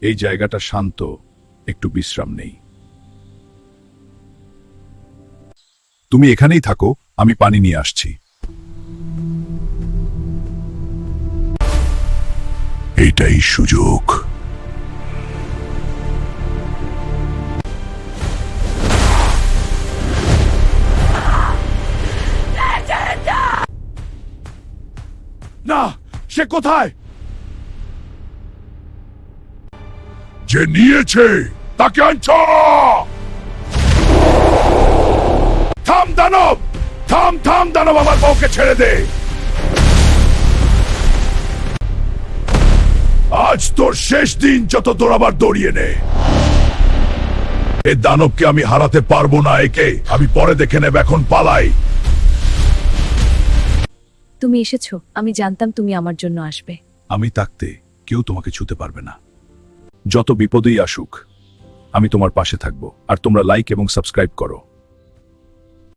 এই জায়গাটা শান্ত, একটু বিশ্রাম নেই। তুমি এখানেই থাকো, আমি পানি নিয়ে আসছি। এইটাই সুযোগ। না, সে কোথায়? যে নিয়েছে তাকে আনছ। থাম দানব, থাম থাম দানব, আমার বউকে ছেড়ে দে। আজ তোর শেষ দিন, যত দৌড়াবার দৌড়িয়ে নে। এই দানবকে আমি হারাতে পারবো না, একে আমি পরে দেখে নেব, এখন পালাই। তুমি এসেছো, আমি জানতাম তুমি আমার জন্য আসবে। আমি থাকতে কেউ তোমাকে ছুতে পারবে না। যত বিপদেই আসুক, আমি তোমার পাশে থাকবো। আর তোমরা লাইক এবং সাবস্ক্রাইব করো।